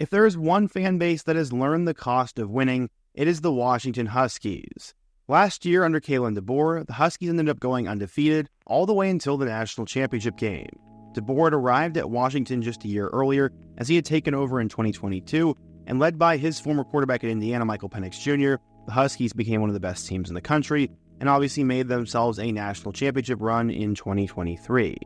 If there is one fan base that has learned the cost of winning, it is the Washington Huskies. Last year under Kalen DeBoer, the Huskies ended up going undefeated all the way until the national championship game. DeBoer had arrived at Washington just a year earlier as he had taken over in 2022, and led by his former quarterback at Indiana, Michael Penix Jr., the Huskies became one of the best teams in the country and obviously made themselves a national championship run in 2023.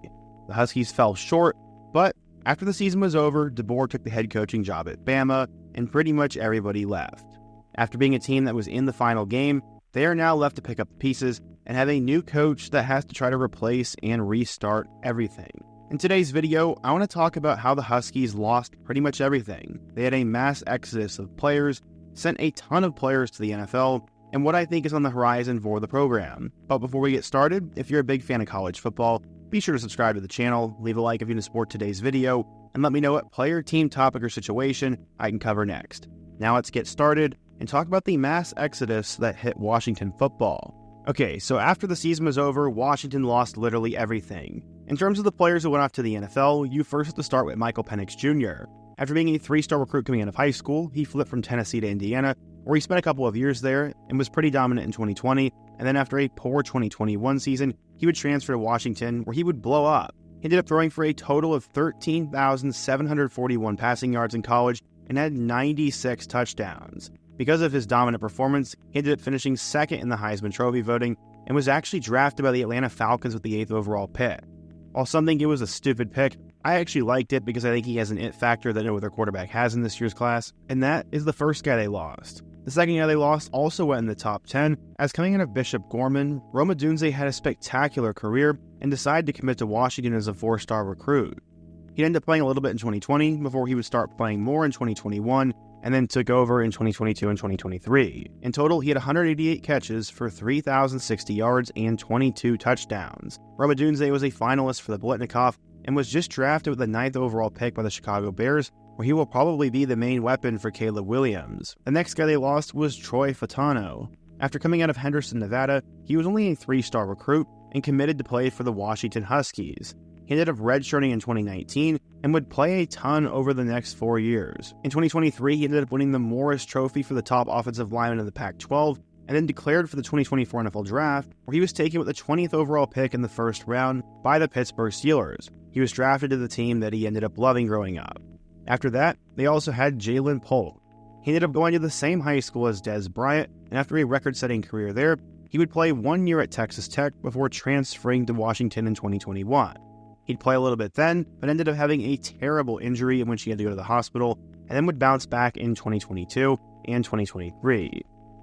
The Huskies fell short, but after the season was over, DeBoer took the head coaching job at Bama, and pretty much everybody left. After being a team that was in the final game, they are now left to pick up the pieces and have a new coach that has to try to replace and restart everything. In today's video, I want to talk about how the Huskies lost pretty much everything. They had a mass exodus of players, sent a ton of players to the NFL, and what I think is on the horizon for the program. But before we get started, if you're a big fan of college football, be sure to subscribe to the channel, leave a like if you want to support today's video, and let me know what player, team, topic, or situation I can cover next. Now let's get started and talk about the mass exodus that hit Washington football. Okay, so after the season was over, Washington lost literally everything. In terms of the players who went off to the NFL, you first have to start with Michael Penix Jr. After being a 3-star recruit coming out of high school, he flipped from Tennessee to Indiana, where he spent a couple of years there and was pretty dominant in 2020, and then after a poor 2021 season, he would transfer to Washington, where he would blow up. He ended up throwing for a total of 13,741 passing yards in college and had 96 touchdowns. Because of his dominant performance, he ended up finishing second in the Heisman Trophy voting and was actually drafted by the Atlanta Falcons with the 8th overall pick. While some think it was a stupid pick, I actually liked it because I think he has an it factor that no other quarterback has in this year's class, and that is the first guy they lost. The second guy they lost also went in the top 10, as coming out of Bishop Gorman, Rome Odunze had a spectacular career and decided to commit to Washington as a 4-star recruit. He'd end up playing a little bit in 2020 before he would start playing more in 2021, and then took over in 2022 and 2023. In total, he had 188 catches for 3,060 yards and 22 touchdowns. Rome Odunze was a finalist for the Biletnikoff and was just drafted with the 9th overall pick by the Chicago Bears, where he will probably be the main weapon for Caleb Williams. The next guy they lost was Troy Fautanu. After coming out of Henderson, Nevada, he was only a 3-star recruit and committed to play for the Washington Huskies. He ended up redshirting in 2019 and would play a ton over the next 4 years. In 2023, he ended up winning the Morris Trophy for the top offensive lineman in the Pac-12, and then declared for the 2024 NFL Draft, where he was taken with the 20th overall pick in the first round by the Pittsburgh Steelers. He was drafted to the team that he ended up loving growing up. After that, they also had Jalen Polk. He ended up going to the same high school as Dez Bryant, and after a record-setting career there, he would play 1 year at Texas Tech before transferring to Washington in 2021. He'd play a little bit then, but ended up having a terrible injury in which he had to go to the hospital, and then would bounce back in 2022 and 2023.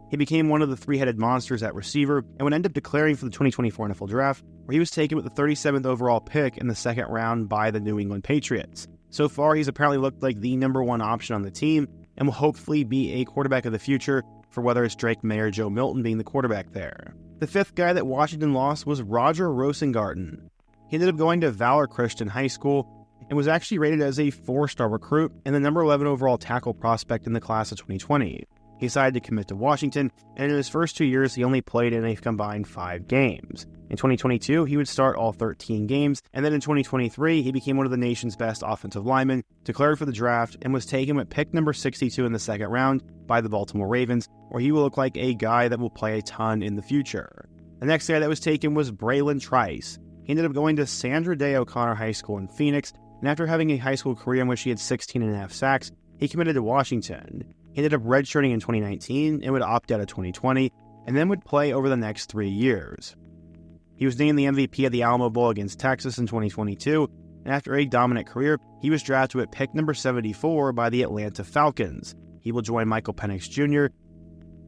He became one of the 3-headed monsters at receiver, and would end up declaring for the 2024 NFL Draft, where he was taken with the 37th overall pick in the second round by the New England Patriots. So far, he's apparently looked like the number 1 option on the team, and will hopefully be a quarterback of the future for whether it's Drake May or Joe Milton being the quarterback there. The 5th guy that Washington lost was Roger Rosengarten. He ended up going to Valor Christian High School and was actually rated as a 4-star recruit and the number 11 overall tackle prospect in the class of 2020. He decided to commit to Washington, and in his first 2 years, he only played in a combined 5 games. In 2022, he would start all 13 games, and then in 2023, he became one of the nation's best offensive linemen, declared for the draft, and was taken with pick number 62 in the second round by the Baltimore Ravens, where he will look like a guy that will play a ton in the future. The next guy that was taken was Braylon Trice. He ended up going to Sandra Day O'Connor High School in Phoenix, and after having a high school career in which he had 16.5 sacks, he committed to Washington. He ended up redshirting in 2019 and would opt out of 2020, and then would play over the next 3 years. He was named the MVP of the Alamo Bowl against Texas in 2022, and after a dominant career, he was drafted at pick number 74 by the Atlanta Falcons. He will join Michael Penix Jr.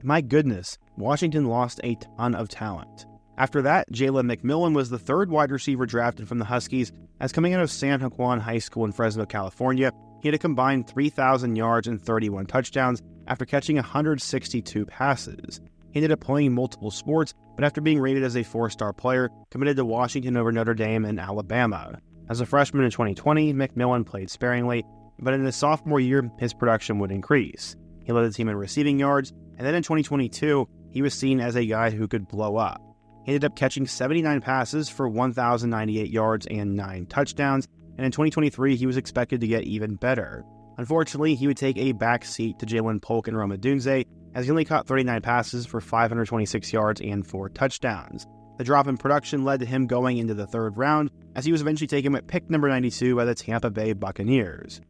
My goodness, Washington lost a ton of talent. After that, Jalen McMillan was the 3rd wide receiver drafted from the Huskies, as coming out of San Juan High School in Fresno, California, he had a combined 3,000 yards and 31 touchdowns after catching 162 passes. He ended up playing multiple sports, but after being rated as a 4-star player, committed to Washington over Notre Dame and Alabama. As a freshman in 2020, McMillan played sparingly, but in his sophomore year, his production would increase. He led the team in receiving yards, and then in 2022, he was seen as a guy who could blow up. He ended up catching 79 passes for 1,098 yards and 9 touchdowns, and in 2023, he was expected to get even better. Unfortunately, he would take a back seat to Jalen Polk and Rome Odunze, as he only caught 39 passes for 526 yards and 4 touchdowns. The drop in production led to him going into the 3rd round, as he was eventually taken at pick number 92 by the Tampa Bay Buccaneers.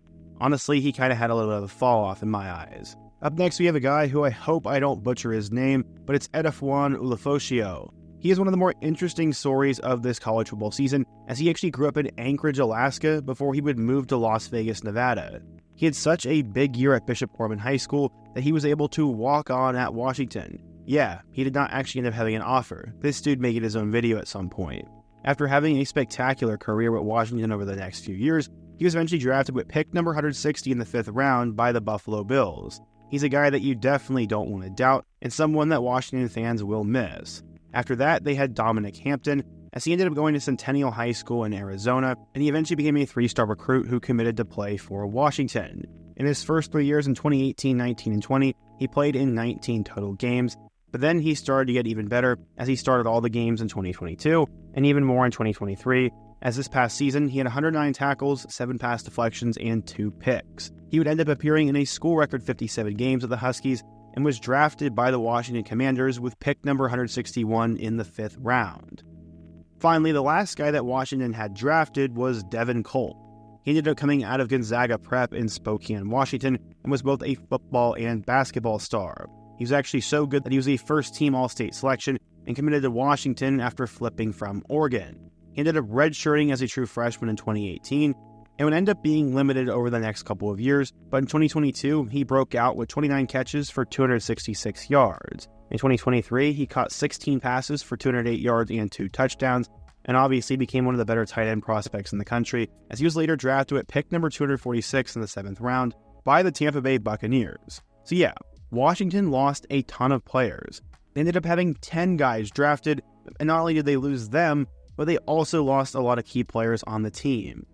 Honestly, he kind of had a little bit of a fall off in my eyes. Up next, we have a guy who I hope I don't butcher his name, but it's Edefwan Ulufosio. He is one of the more interesting stories of this college football season, as he actually grew up in Anchorage, Alaska, before he would move to Las Vegas, Nevada. He had such a big year at Bishop Corbin High School that he was able to walk on at Washington. Yeah, he did not actually end up having an offer. This dude made it his own video at some point. After having a spectacular career with Washington over the next few years, he was eventually drafted with pick number 160 in the 5th round by the Buffalo Bills. He's a guy that you definitely don't want to doubt, and someone that Washington fans will miss. After that, they had Dominic Hampton, as he ended up going to Centennial High School in Arizona, and he eventually became a 3-star recruit who committed to play for Washington. In his first 3 years in 2018, 19, and 20, he played in 19 total games, but then he started to get even better as he started all the games in 2022, and even more in 2023, as this past season he had 109 tackles, 7 pass deflections, and 2 picks. He would end up appearing in a school record 57 games with the Huskies, and was drafted by the Washington Commanders with pick number 161 in the 5th round. Finally, the last guy that Washington had drafted was Devin Colt. He ended up coming out of Gonzaga Prep in Spokane, Washington, and was both a football and basketball star. He was actually so good that he was a first-team All-State selection and committed to Washington after flipping from Oregon. He ended up redshirting as a true freshman in 2018, and would end up being limited over the next couple of years, but in 2022, he broke out with 29 catches for 266 yards. In 2023, he caught 16 passes for 208 yards and 2 touchdowns, and obviously became one of the better tight end prospects in the country, as he was later drafted at pick number 246 in the 7th round by the Tampa Bay Buccaneers. So yeah, Washington lost a ton of players. They ended up having 10 guys drafted, and not only did they lose them, but they also lost a lot of key players on the team.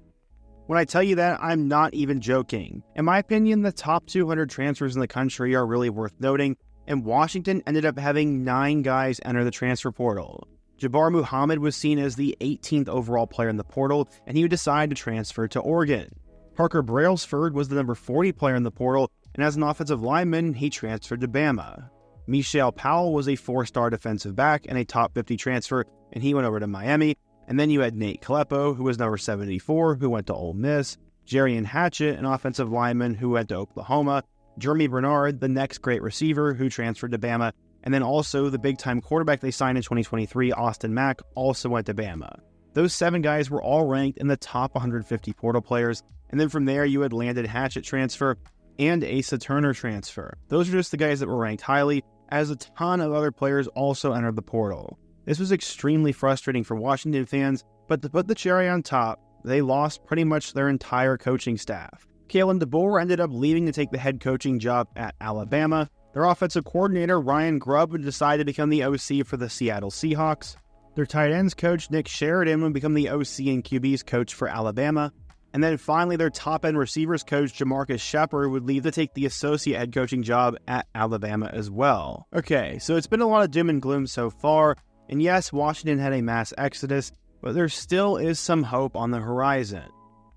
When I tell you that, I'm not even joking. In my opinion, the top 200 transfers in the country are really worth noting, and Washington ended up having 9 guys enter the transfer portal. Jabbar Muhammad was seen as the 18th overall player in the portal, and he would decide to transfer to Oregon. Parker Brailsford was the number 40 player in the portal, and as an offensive lineman, he transferred to Bama. Michelle Powell was a 4-star defensive back and a top 50 transfer, and he went over to Miami. And then you had Nate Kalepo, who was number 74, who went to Ole Miss, Jerian Hatchett, an offensive lineman who went to Oklahoma, Jeremy Bernard, the next great receiver who transferred to Bama, and then also the big-time quarterback they signed in 2023, Austin Mack, also went to Bama. Those 7 guys were all ranked in the top 150 portal players, and then from there you had Landon Hatchett transfer and Asa Turner transfer. Those are just the guys that were ranked highly, as a ton of other players also entered the portal. This was extremely frustrating for Washington fans, but to put the cherry on top, they lost pretty much their entire coaching staff. Kalen DeBoer ended up leaving to take the head coaching job at Alabama. Their offensive coordinator, Ryan Grubb, would decide to become the OC for the Seattle Seahawks. Their tight ends coach, Nick Sheridan, would become the OC and QB's coach for Alabama. And then finally, their top-end receivers coach, Jamarcus Shepard, would leave to take the associate head coaching job at Alabama as well. Okay, so it's been a lot of doom and gloom so far. And yes, Washington had a mass exodus, but there still is some hope on the horizon.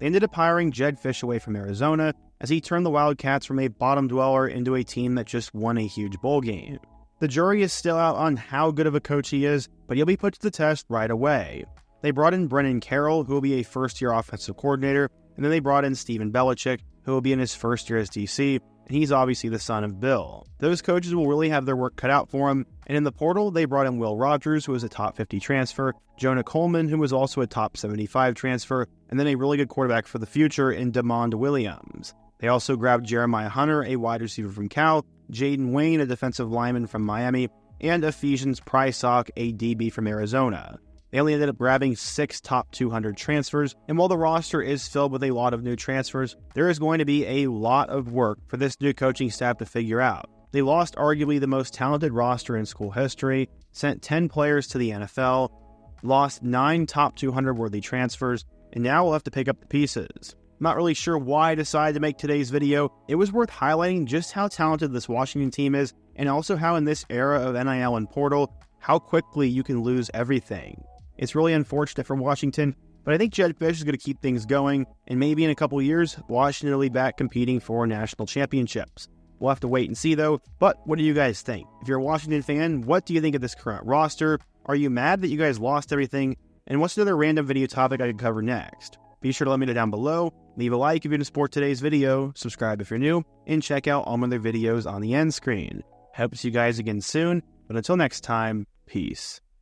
They ended up hiring Jedd Fisch away from Arizona, as he turned the Wildcats from a bottom dweller into a team that just won a huge bowl game. The jury is still out on how good of a coach he is, but he'll be put to the test right away. They brought in Brennan Carroll, who will be a first-year offensive coordinator, and then they brought in Stephen Belichick, who will be in his first year as DC, and he's obviously the son of Bill. Those coaches will really have their work cut out for him, and in the portal, they brought in Will Rogers, who was a top 50 transfer, Jonah Coleman, who was also a top 75 transfer, and then a really good quarterback for the future in Damond Williams. They also grabbed Jeremiah Hunter, a wide receiver from Cal, Jaden Wayne, a defensive lineman from Miami, and Ephesians Prysock, a DB from Arizona. They only ended up grabbing 6 top 200 transfers, and while the roster is filled with a lot of new transfers, there is going to be a lot of work for this new coaching staff to figure out. They lost arguably the most talented roster in school history, sent 10 players to the NFL, lost 9 top 200 worthy transfers, and now we'll have to pick up the pieces. I'm not really sure why I decided to make today's video. It was worth highlighting just how talented this Washington team is, and also how in this era of NIL and portal, how quickly you can lose everything. It's really unfortunate for Washington, But I think Jedd Fisch is going to keep things going, and maybe in a couple years, Washington will be back competing for national championships. We'll have to wait and see, though. But what do you guys think? If you're a Washington fan, what do you think of this current roster? Are you mad that you guys lost everything? And what's another random video topic I could cover next? Be sure to let me know down below. Leave a like if you're into support today's video, subscribe if you're new, and check out all my other videos on the end screen. Hope to see you guys again soon, but until next time, peace.